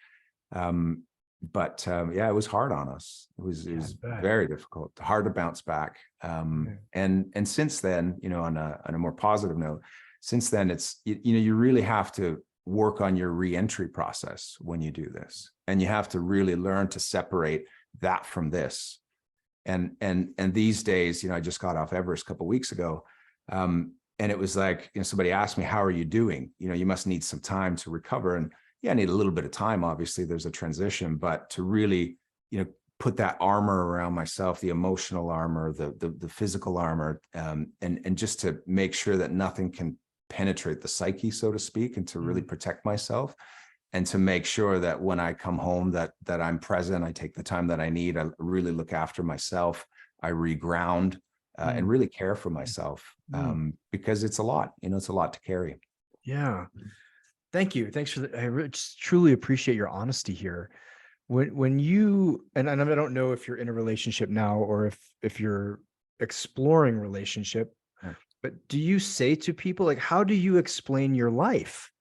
But it was hard on us. It was very difficult, hard to bounce back. And since then, on a more positive note, since then it's you really have to work on your re-entry process when you do this, and you have to really learn to separate that from this. And these days, I just got off Everest a couple of weeks ago. And it was like, somebody asked me, how are you doing? You must need some time to recover. And I need a little bit of time. Obviously there's a transition, but to really, put that armor around myself, the emotional armor, the physical armor, and just to make sure that nothing can penetrate the psyche, so to speak, and to really protect myself. And to make sure that when I come home, that I'm present, I take the time that I need, I really look after myself, I reground, and really care for myself, because it's a lot, it's a lot to carry. Yeah. Thank you. Thanks for just truly appreciate your honesty here. When you, and I don't know if you're in a relationship now or if you're exploring relationship, but do you say to people, like, how do you explain your life?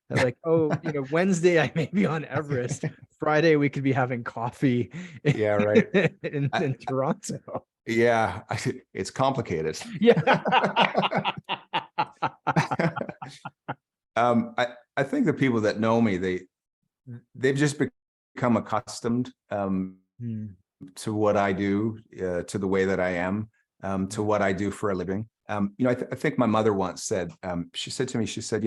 That like, oh, Wednesday I may be on Everest. Friday we could be having coffee. Yeah, right. in Toronto. Yeah, it's complicated. Yeah. I think the people that know me, they've just become accustomed to what I do, to the way that I am. to what I do for a living. I think my mother once said, she said to me, she said,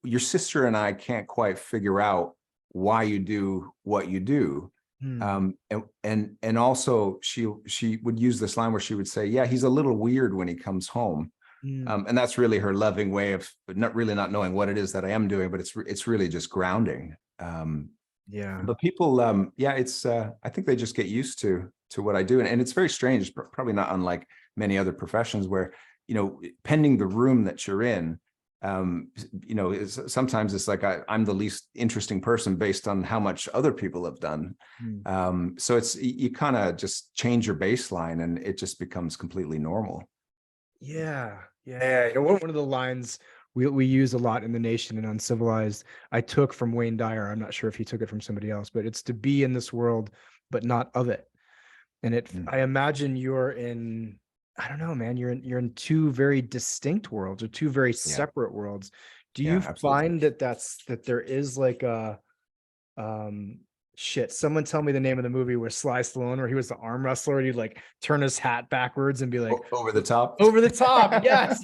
your sister and I can't quite figure out why you do what you do. And also she would use this line where she would say, yeah, he's a little weird when he comes home. And that's really her loving way of not knowing what it is that I am doing, but it's really just grounding. Yeah. But people, it's I think they just get used to what I do, and it's very strange, probably not unlike many other professions where, pending the room that you're in, sometimes it's like I'm the least interesting person based on how much other people have done. So you kind of just change your baseline, and it just becomes completely normal. Yeah. One of the lines we use a lot in The Nation and Uncivilized, I took from Wayne Dyer. I'm not sure if he took it from somebody else, but it's to be in this world, but not of it. And I imagine you're in, I don't know, man, you're in two very distinct worlds, or two very separate worlds. Do you find that there is like a, someone tell me the name of the movie where Sly Stallone, where he was the arm wrestler, and he'd like turn his hat backwards and be like, over the top. Yes.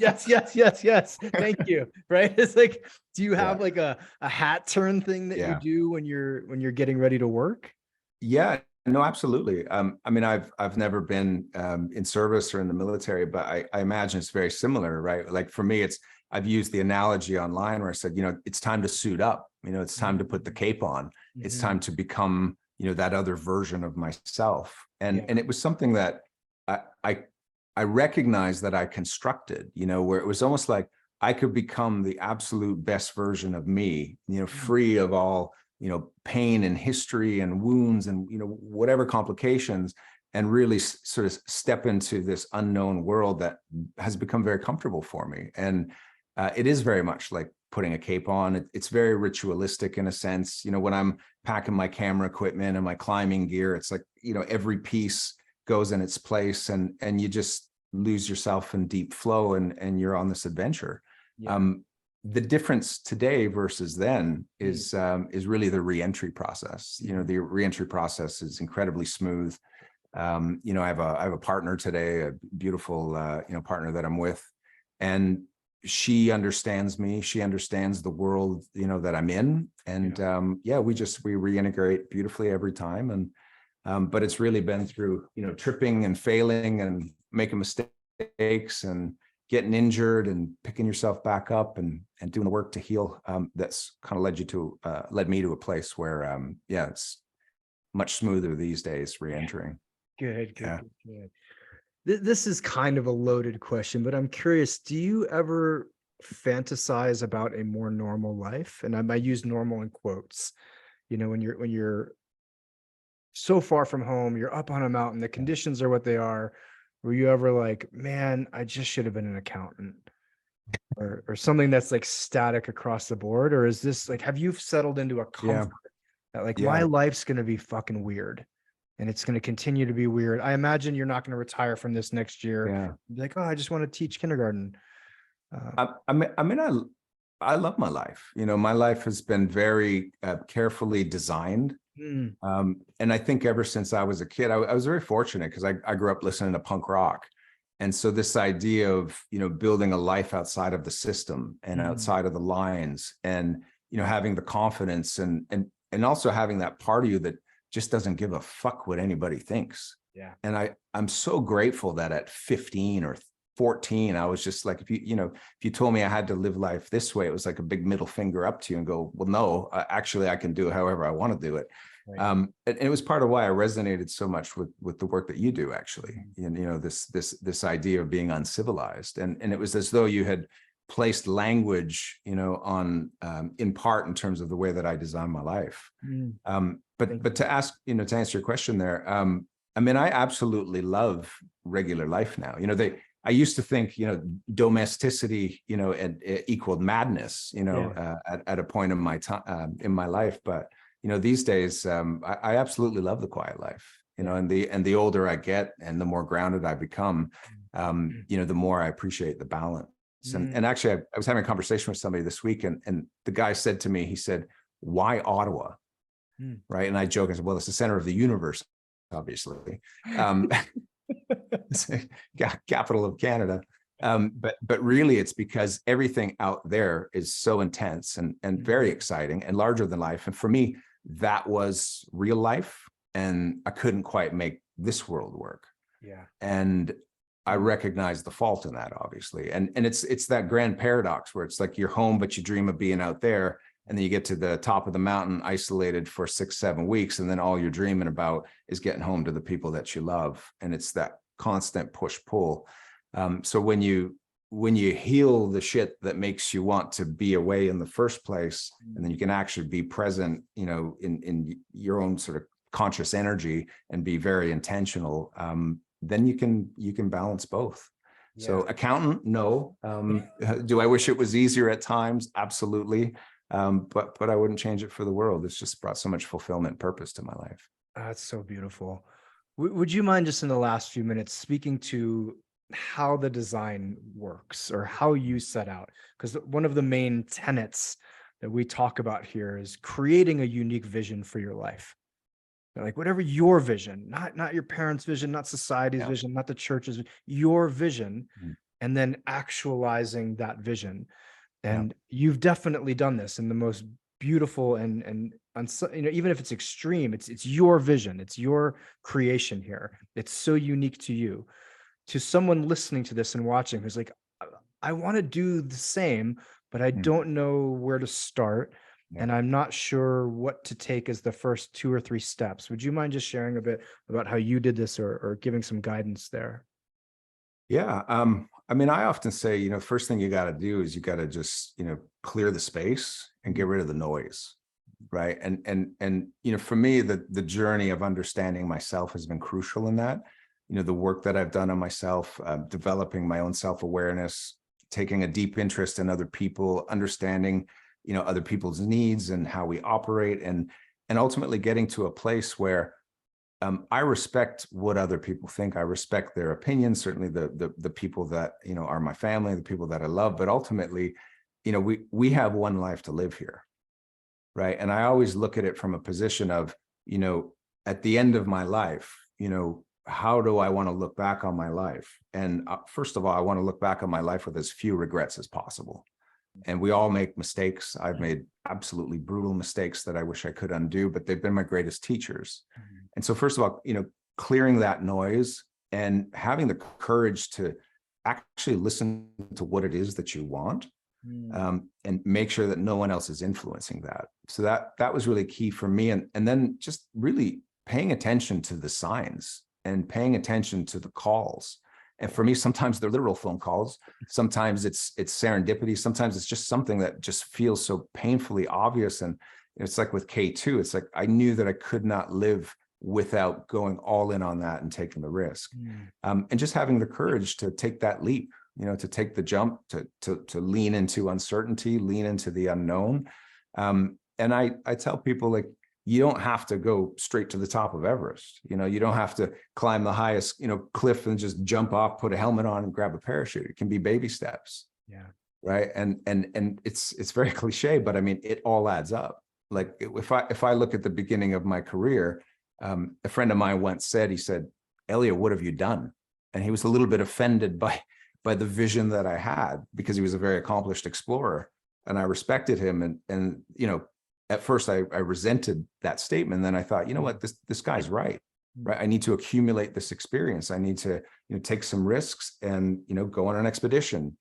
Thank you. Right. It's like, do you have like a hat turn thing that you do when you're getting ready to work? Yeah, no, absolutely. I mean, I've never been in service or in the military, but I imagine it's very similar, right? Like for me, I've used the analogy online where I said, it's time to suit up. It's time to put the cape on. It's time to become, that other version of myself. And it was something that I recognized that I constructed, where it was almost like I could become the absolute best version of me, free of all, pain and history and wounds and, whatever complications, and really sort of step into this unknown world that has become very comfortable for me. And it is very much like putting a cape on. It's very ritualistic in a sense. When I'm packing my camera equipment and my climbing gear, it's like, every piece goes in its place, and you just lose yourself in deep flow, and you're on this adventure. The difference today versus then is really the reentry process. The reentry process is incredibly smooth. I have a partner today, a beautiful partner that I'm with, and she understands me. She understands the world that I'm in, and we reintegrate beautifully every time. And but it's really been through tripping and failing and making mistakes and getting injured and picking yourself back up and doing the work to heal. That's kind of led me to a place where it's much smoother these days reentering. Good. This is kind of a loaded question, but I'm curious, do you ever fantasize about a more normal life? And I use normal in quotes. When you're so far from home, you're up on a mountain, the conditions are what they are. Were you ever like, man, I just should have been an accountant, or something that's like static across the board? Or is this like, have you settled into a comfort that like my life's going to be fucking weird? And it's going to continue to be weird. I imagine you're not going to retire from this next year. Be like, oh, I just want to teach kindergarten. I love my life. My life has been very carefully designed. And I think ever since I was a kid, I was very fortunate because I grew up listening to punk rock. And so this idea of, building a life outside of the system and outside of the lines, and, having the confidence and also having that part of you that just doesn't give a fuck what anybody thinks. And I'm so grateful that at 15 or 14, I was just like, if you told me I had to live life this way, it was like a big middle finger up to you and go, well, no, actually I can do it however I want to do it. And it was part of why I resonated so much with the work that you do, actually. This idea of being uncivilized, and it was as though you had placed language, on in part in terms of the way that I design my life. But to answer your question there, I absolutely love regular life now. I used to think, domesticity, equaled madness, at a point in my time, in my life. But, these days, I absolutely love the quiet life, and the older I get and the more grounded I become, the more I appreciate the balance. And actually, I was having a conversation with somebody this week, and the guy said to me, he said, why Ottawa? Right. And I joke, I said, well, it's the center of the universe, obviously. capital of Canada. But really it's because everything out there is so intense and very exciting and larger than life. And for me, that was real life, and I couldn't quite make this world work. Yeah. And I recognize the fault in that, obviously. And it's that grand paradox where it's like you're home, but you dream of being out there. And then you get to the top of the mountain, isolated for 6-7 weeks. And then all you're dreaming about is getting home to the people that you love. And it's that constant push pull. So when you heal the shit that makes you want to be away in the first place, and then you can actually be present, in your own sort of conscious energy and be very intentional, then you can balance both. Yeah. So accountant, no. Do I wish it was easier at times? Absolutely. But I wouldn't change it for the world. It's just brought so much fulfillment and purpose to my life. That's so beautiful. Would you mind just in the last few minutes speaking to how the design works or how you set out? Because one of the main tenets that we talk about here is creating a unique vision for your life. Like whatever your vision, not your parents' vision, not society's vision, not the church's, your vision, and then actualizing that vision. And you've definitely done this in the most beautiful and even if it's extreme, it's your vision, it's your creation here. It's so unique to you. To someone listening to this and watching who's like, I want to do the same, but I don't know where to start. And I'm not sure what to take as the first 2 or 3 steps. Would you mind just sharing a bit about how you did this or giving some guidance there? Yeah. I mean, I often say, first thing you got to do is you got to just, clear the space and get rid of the noise. Right. And, for me, the journey of understanding myself has been crucial in that. The work that I've done on myself, developing my own self-awareness, taking a deep interest in other people, understanding, other people's needs and how we operate, and ultimately getting to a place where I respect what other people think. I respect their opinions, certainly the people that, are my family, the people that I love, but ultimately, we have one life to live here. Right. And I always look at it from a position of, at the end of my life, how do I want to look back on my life? And first of all, I want to look back on my life with as few regrets as possible. And we all make mistakes. I've made absolutely brutal mistakes that I wish I could undo, but they've been my greatest teachers. And so first of all, clearing that noise and having the courage to actually listen to what it is that you want, and make sure that no one else is influencing that. So that was really key for me. And then just really paying attention to the signs and paying attention to the calls. And for me, sometimes they're literal phone calls. Sometimes it's serendipity. Sometimes it's just something that just feels so painfully obvious. And it's like with K2, it's like I knew that I could not live without going all in on that and taking the risk. And just having the courage to take that leap, to take the jump, to lean into uncertainty, lean into the unknown. And I tell people, like, you don't have to go straight to the top of Everest. You don't have to climb the highest, cliff and just jump off, put a helmet on and grab a parachute. It can be baby steps. Yeah. Right. And it's very cliche, but I mean, it all adds up. Like if I look at the beginning of my career, a friend of mine once said, he said, Elia, what have you done? And he was a little bit offended by the vision that I had, because he was a very accomplished explorer, and I respected him. And at first I resented that statement. Then I thought, what, this guy's right. I need to accumulate this experience. I need to, take some risks and, go on an expedition,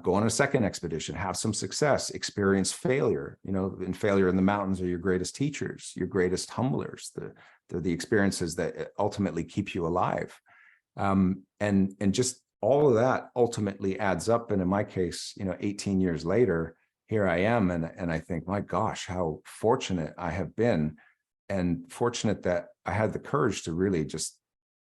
go on a second expedition, have some success, experience failure. And failure in the mountains are your greatest teachers, your greatest humblers. They're the experiences that ultimately keep you alive. And just all of that ultimately adds up. And in my case, 18 years later, here I am. And I think, my gosh, how fortunate I have been, and fortunate that I had the courage to really just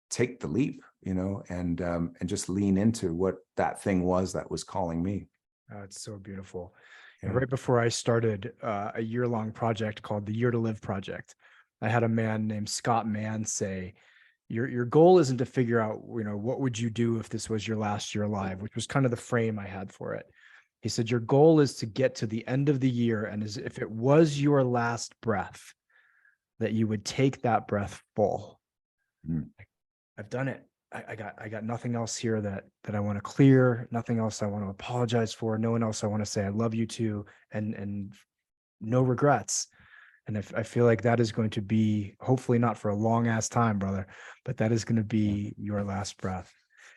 take the leap, and just lean into what that thing was that was calling me. Oh, it's so beautiful. And right before I started a year-long project called the Year to Live Project, I had a man named Scott Mann say, your goal isn't to figure out, what would you do if this was your last year alive, which was kind of the frame I had for it. He said, your goal is to get to the end of the year, and as if it was your last breath, that you would take that breath full. I've done it. I got nothing else here that I want to clear, nothing else I want to apologize for, no one else I want to say I love you to, and no regrets. And I feel like that is going to be, hopefully not for a long ass time, brother, but that is going to be your last breath.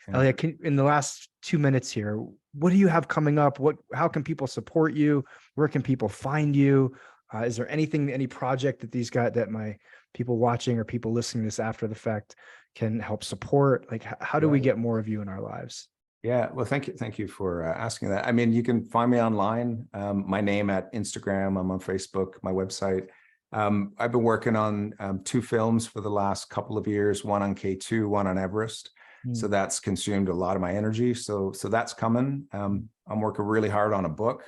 Yeah. Elia, in the last 2 minutes here, what do you have coming up? How can people support you? Where can people find you? Is there any project that these guys, that my people watching or people listening to this after the fact can help support? Like, how do we get more of you in our lives? Yeah, well, thank you for asking that. I mean, you can find me online. My name at Instagram. I'm on Facebook. My website. I've been working on 2 films for the last couple of years. One on K2, one on Everest. So that's consumed a lot of my energy. So that's coming. I'm working really hard on a book,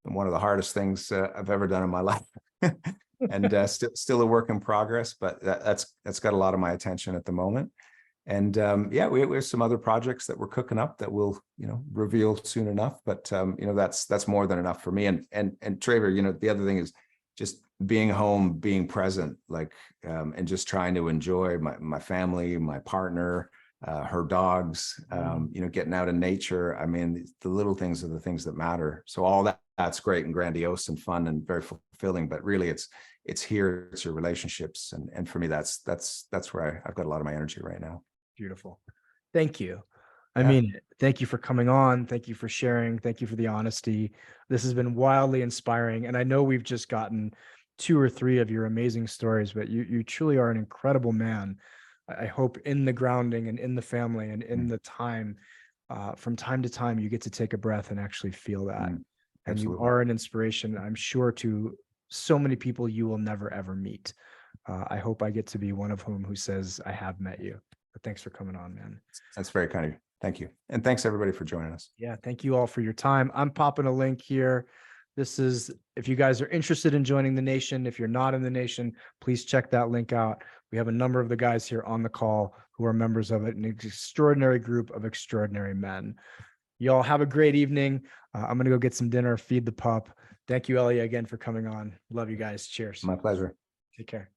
and one of the hardest things I've ever done in my life, and still a work in progress. But that's got a lot of my attention at the moment. And yeah, we have some other projects that we're cooking up that we'll reveal soon enough. But that's more than enough for me. And Traver, the other thing is just being home, being present, like and just trying to enjoy my family, my partner, her dogs, getting out in nature. I mean, the little things are the things that matter. So all that's great and grandiose and fun and very fulfilling, but really it's here, it's your relationships. And for me, that's where I've got a lot of my energy right now. Beautiful. Thank you. I Yeah. mean, thank you for coming on. Thank you for sharing. Thank you for the honesty. This has been wildly inspiring. And I know we've just gotten 2 or 3 of your amazing stories, but you truly are an incredible man. I hope in the grounding and in the family and in the time, from time to time, you get to take a breath and actually feel that. And you Absolutely. are an inspiration, I'm sure, to so many people you will never, ever meet. I hope I get to be one of whom who says, I have met you. But thanks for coming on, man. That's very kind of you. Thank you. And thanks everybody for joining us. Yeah, thank you all for your time. I'm popping a link here. This is, if you guys are interested in joining the nation, if you're not in the nation, please check that link out. We have a number of the guys here on the call who are members of it, an extraordinary group of extraordinary men. Y'all have a great evening. I'm going to go get some dinner, feed the pup. Thank you, Elia, again for coming on. Love you guys. Cheers. My pleasure. Take care.